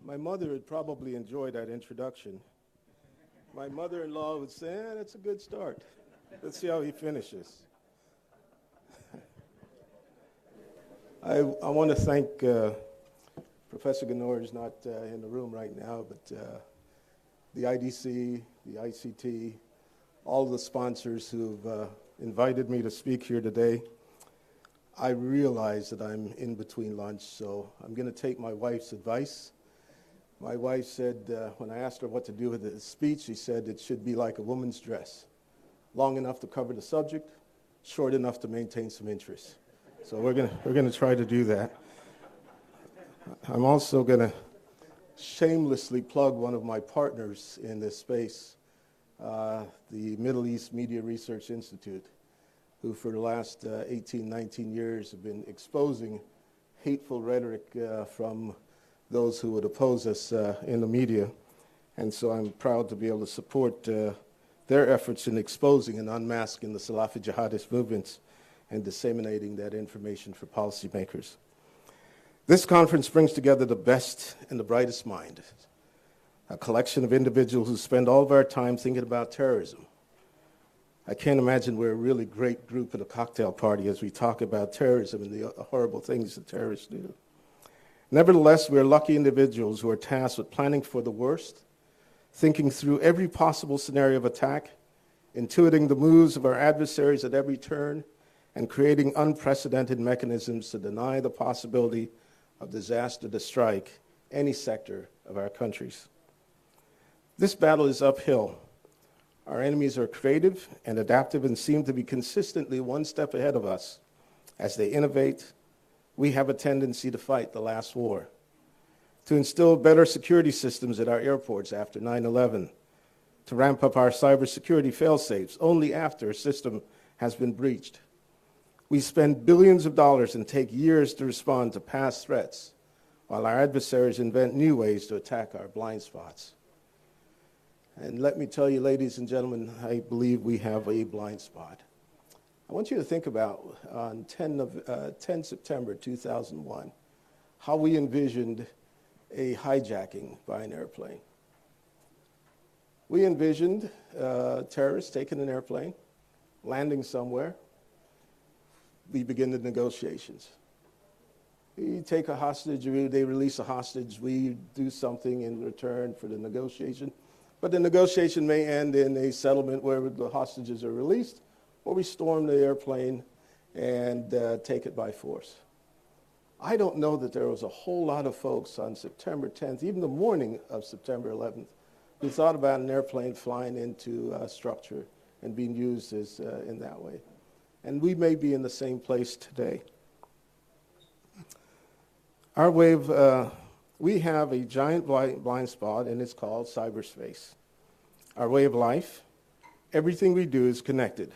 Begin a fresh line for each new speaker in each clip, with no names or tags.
My mother would probably enjoy that introduction. My mother-in-law would say, that's a good start. Let's see how he finishes. I want to thank Professor Ganor is not in the room right now, but the IDC, the ICT, all the sponsors who've invited me to speak here today. I realize that I'm in between lunch, so I'm going to take my wife's advice. My wife said, when I asked her what to do with the speech, she said it should be like a woman's dress, long enough to cover the subject, short enough to maintain some interest. So we're going to try to do that. I'm also going to shamelessly plug one of my partners in this space, the Middle East Media Research Institute, who for the last 18, 19 years have been exposing hateful rhetoric from those who would oppose us in the media. And so I'm proud to be able to support their efforts in exposing and unmasking the Salafi jihadist movements and disseminating that information for policymakers. This conference brings together the best and the brightest mind, a collection of individuals who spend all of our time thinking about terrorism. I can't imagine we're a really great group at a cocktail party as we talk about terrorism and the horrible things that terrorists do. Nevertheless, we're lucky individuals who are tasked with planning for the worst, thinking through every possible scenario of attack, intuiting the moves of our adversaries at every turn, and creating unprecedented mechanisms to deny the possibility of disaster to strike any sector of our countries. This battle is uphill. Our enemies are creative and adaptive and seem to be consistently one step ahead of us. As they innovate, we have a tendency to fight the last war, to instill better security systems at our airports after 9/11, to ramp up our cybersecurity fail-safes only after a system has been breached. We spend billions of dollars and take years to respond to past threats, while our adversaries invent new ways to attack our blind spots. And let me tell you, ladies and gentlemen, I believe we have a blind spot. I want you to think about on 10 September 2001, how we envisioned a hijacking by an airplane. We envisioned terrorists taking an airplane, landing somewhere. We begin the negotiations. We take a hostage, they release a hostage, we do something in return for the negotiation. But the negotiation may end in a settlement where the hostages are released, or we storm the airplane and take it by force. I don't know that there was a whole lot of folks on September 10th, even the morning of September 11th, who thought about an airplane flying into a structure and being used as in that way. And we may be in the same place today. Our way of, we have a giant blind spot, and it's called cyberspace. Our way of life, everything we do is connected.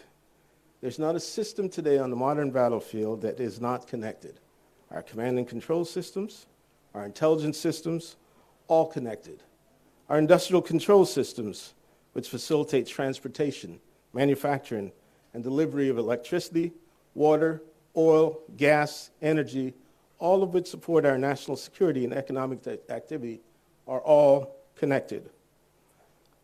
There's not a system today on the modern battlefield that is not connected. Our command and control systems, our intelligence systems, all connected. Our industrial control systems, which facilitate transportation, manufacturing, and delivery of electricity, water, oil, gas, energy, all of which support our national security and economic activity, are all connected.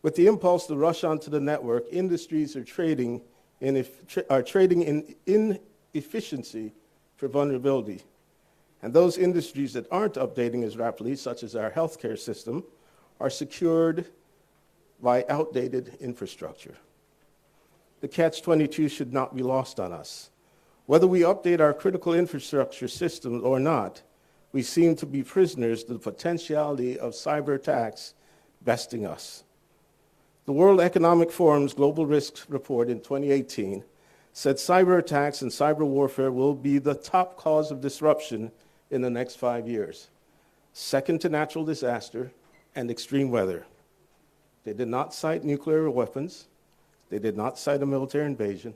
With the impulse to rush onto the network, industries are trading in inefficiency for vulnerability. And those industries that aren't updating as rapidly, such as our healthcare system, are secured by outdated infrastructure. The catch-22 should not be lost on us. Whether we update our critical infrastructure systems or not, we seem to be prisoners to the potentiality of cyber attacks besting us. The World Economic Forum's Global Risks Report in 2018 said cyber attacks and cyber warfare will be the top cause of disruption in the next 5 years, second to natural disaster and extreme weather. They did not cite nuclear weapons. They did not cite a military invasion.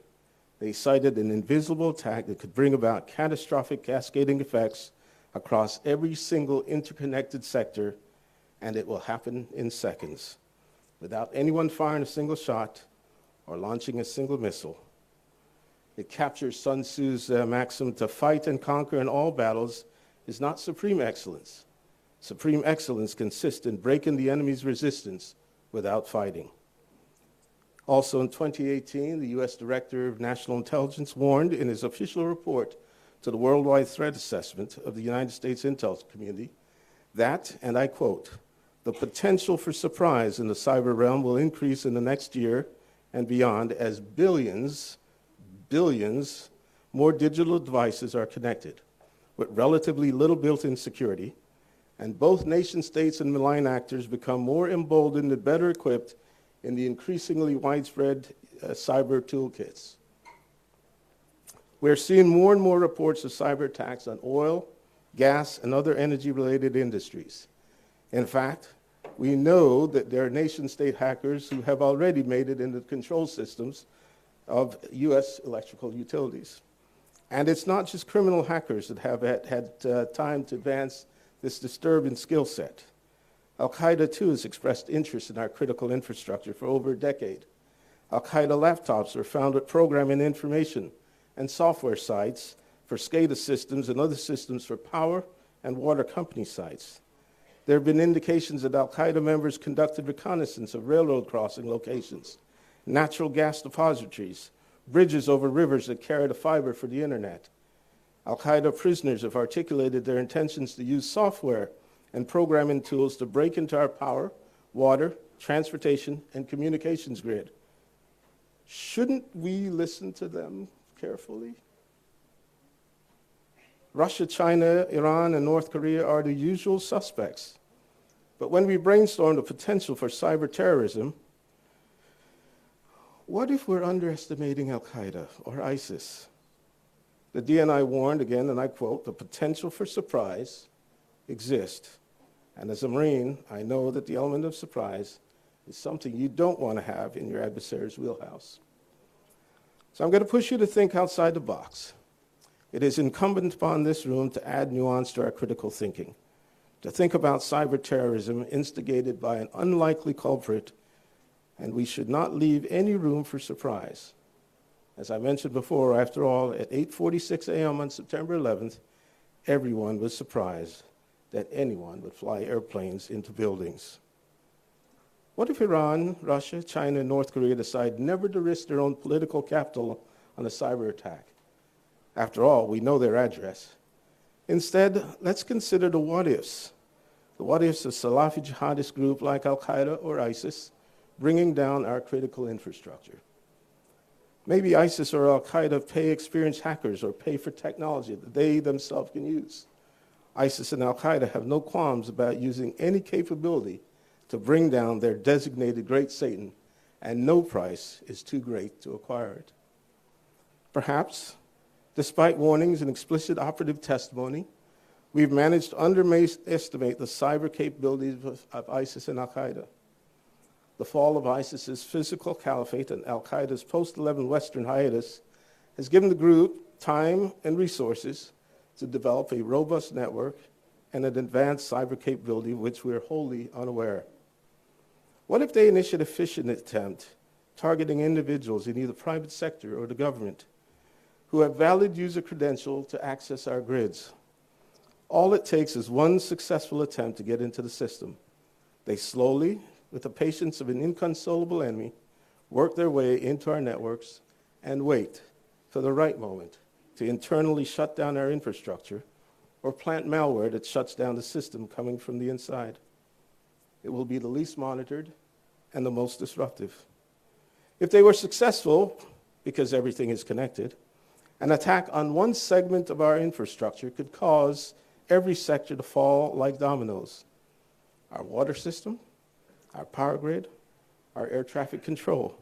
They cited an invisible attack that could bring about catastrophic cascading effects across every single interconnected sector, and it will happen in seconds, without anyone firing a single shot or launching a single missile. It captures Sun Tzu's maxim to fight and conquer in all battles is not supreme excellence. Supreme excellence consists in breaking the enemy's resistance without fighting. Also in 2018, the U.S. Director of National Intelligence warned in his official report to the Worldwide Threat Assessment of the United States intel community that, and I quote, "The potential for surprise in the cyber realm will increase in the next year and beyond as billions more digital devices are connected with relatively little built-in security, and both nation-states and malign actors become more emboldened and better equipped in the increasingly widespread cyber toolkits." We're seeing more and more reports of cyber attacks on oil, gas, and other energy-related industries. In fact, we know that there are nation-state hackers who have already made it into the control systems of U.S. electrical utilities. And it's not just criminal hackers that have had time to advance this disturbing skill set. Al-Qaeda, too, has expressed interest in our critical infrastructure for over a decade. Al-Qaeda laptops were found with programming information and software sites for SCADA systems and other systems for power and water company sites. There have been indications that Al-Qaeda members conducted reconnaissance of railroad crossing locations, natural gas depositories, bridges over rivers that carry the fiber for the internet. Al-Qaeda prisoners have articulated their intentions to use software and programming tools to break into our power, water, transportation, and communications grid. Shouldn't we listen to them carefully? Russia, China, Iran, and North Korea are the usual suspects. But when we brainstorm the potential for cyber terrorism, what if we're underestimating Al-Qaeda or ISIS? The DNI warned again, and I quote, "The potential for surprise exists." And as a Marine, I know that the element of surprise is something you don't want to have in your adversary's wheelhouse. So I'm going to push you to think outside the box. It is incumbent upon this room to add nuance to our critical thinking, to think about cyber terrorism instigated by an unlikely culprit, and we should not leave any room for surprise. As I mentioned before, after all, at 8:46 a.m. on September 11th, everyone was surprised that anyone would fly airplanes into buildings. What if Iran, Russia, China, and North Korea decide never to risk their own political capital on a cyber attack? After all, we know their address. Instead, let's consider the what-ifs. The what-ifs of Salafi jihadist group like Al-Qaeda or ISIS bringing down our critical infrastructure. Maybe ISIS or Al-Qaeda pay experienced hackers or pay for technology that they themselves can use. ISIS and Al-Qaeda have no qualms about using any capability to bring down their designated great Satan, and no price is too great to acquire it. Perhaps, despite warnings and explicit operative testimony, we've managed to underestimate the cyber capabilities of ISIS and Al-Qaeda. The fall of ISIS's physical caliphate and Al-Qaeda's post-11 Western hiatus has given the group time and resources to develop a robust network and an advanced cyber capability of which we are wholly unaware. What if they initiate a phishing attempt targeting individuals in either private sector or the government who have valid user credential to access our grids? All it takes is one successful attempt to get into the system. They slowly, with the patience of an inconsolable enemy, work their way into our networks and wait for the right moment to internally shut down our infrastructure or plant malware that shuts down the system coming from the inside. It will be the least monitored and the most disruptive. If they were successful, because everything is connected, an attack on one segment of our infrastructure could cause every sector to fall like dominoes. Our water system, our power grid, our air traffic control,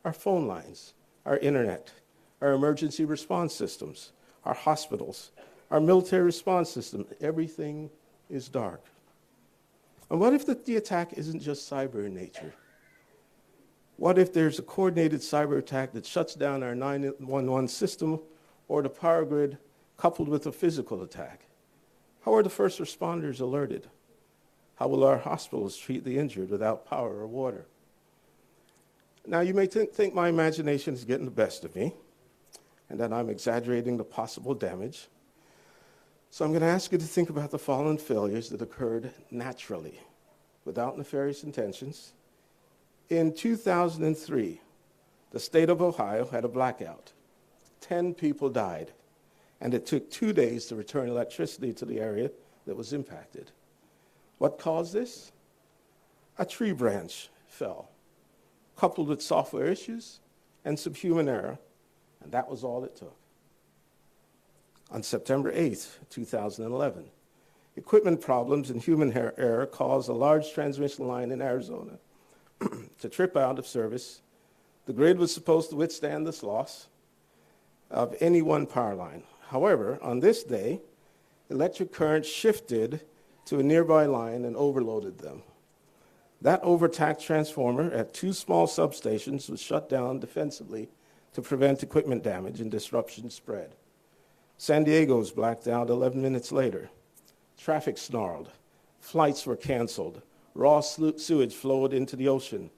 our phone lines, our internet, our emergency response systems, our hospitals, our military response system, everything is dark. And what if the attack isn't just cyber in nature? What if there's a coordinated cyber attack that shuts down our 911 system or the power grid coupled with a physical attack? How are the first responders alerted? How will our hospitals treat the injured without power or water? Now, you may think my imagination is getting the best of me and that I'm exaggerating the possible damage. So I'm going to ask you to think about the following failures that occurred naturally, without nefarious intentions. In 2003, the state of Ohio had a blackout. 10 people died, and it took 2 days to return electricity to the area that was impacted. What caused this? A tree branch fell, coupled with software issues and some human error, and that was all it took. On September 8th, 2011, equipment problems and human error caused a large transmission line in Arizona to trip out of service. The grid was supposed to withstand this loss of any one power line. However, on this day, electric current shifted to a nearby line and overloaded them. That overtaxed transformer at 2 small substations was shut down defensively to prevent equipment damage and disruption spread. San Diego was blacked out 11 minutes later. Traffic snarled. Flights were canceled. Raw sewage flowed into the ocean.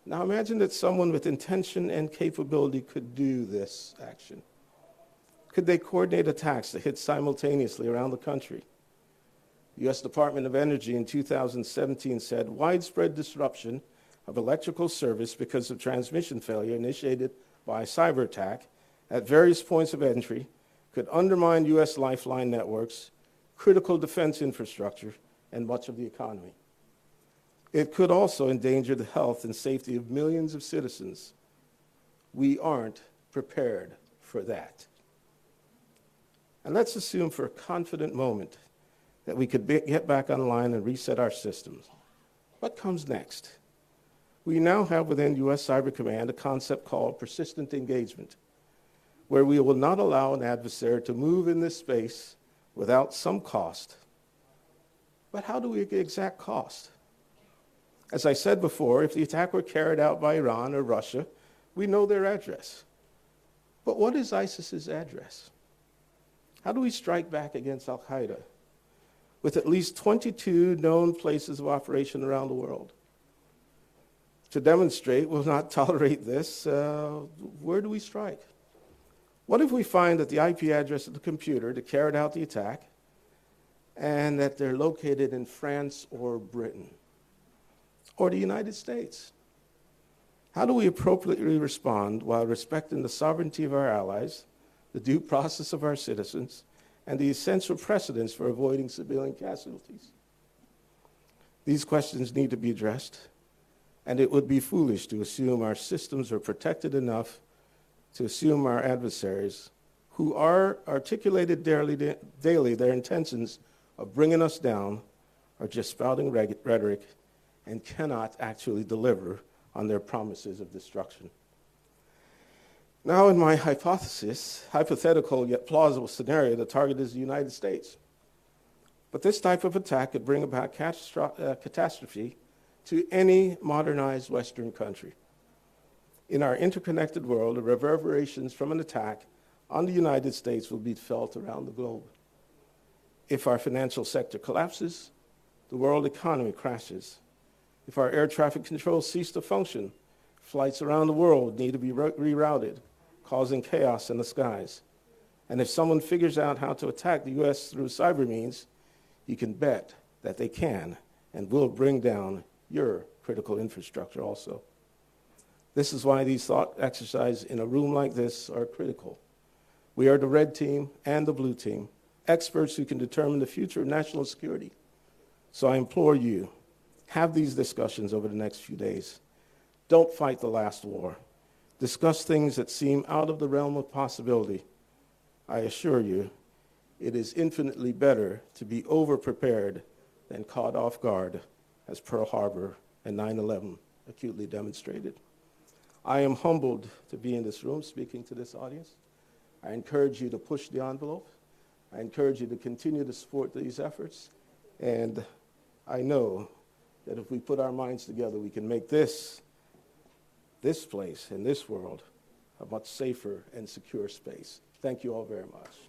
Now imagine that someone with intention and capability could do this action. Could they coordinate attacks that hit simultaneously around the country? The U.S. Department of Energy in 2017 said widespread disruption of electrical service because of transmission failure initiated by a cyber attack at various points of entry could undermine U.S. lifeline networks, critical defense infrastructure, and much of the economy. It could also endanger the health and safety of millions of citizens. We aren't prepared for that. And let's assume for a confident moment that we could get back online and reset our systems. What comes next? We now have within U.S. Cyber Command a concept called persistent engagement, where we will not allow an adversary to move in this space without some cost. But how do we get exact cost? As I said before, if the attack were carried out by Iran or Russia, we know their address. But what is ISIS's address? How do we strike back against Al-Qaeda with at least 22 known places of operation around the world? To demonstrate we'll not tolerate this, where do we strike? What if we find that the IP address of the computer that carried out the attack and that they're located in France or Britain or the United States? How do we appropriately respond while respecting the sovereignty of our allies, the due process of our citizens, and the essential precedents for avoiding civilian casualties? These questions need to be addressed, and it would be foolish to assume our systems are protected enough to assume our adversaries, who are articulated daily their intentions of bringing us down, are just spouting rhetoric and cannot actually deliver on their promises of destruction. Now, in my hypothetical yet plausible scenario, the target is the United States. But this type of attack could bring about catastrophe to any modernized Western country. In our interconnected world, the reverberations from an attack on the United States will be felt around the globe. If our financial sector collapses, the world economy crashes. If our air traffic controls cease to function, flights around the world need to be rerouted, causing chaos in the skies. And if someone figures out how to attack the U.S. through cyber means, you can bet that they can and will bring down your critical infrastructure also. This is why these thought exercises in a room like this are critical. We are the red team and the blue team, experts who can determine the future of national security. So I implore you, have these discussions over the next few days. Don't fight the last war. Discuss things that seem out of the realm of possibility. I assure you, it is infinitely better to be over-prepared than caught off guard, as Pearl Harbor and 9/11 acutely demonstrated. I am humbled to be in this room speaking to this audience. I encourage you to push the envelope. I encourage you to continue to support these efforts. And I know that if we put our minds together, we can make this place and this world a much safer and secure space. Thank you all very much.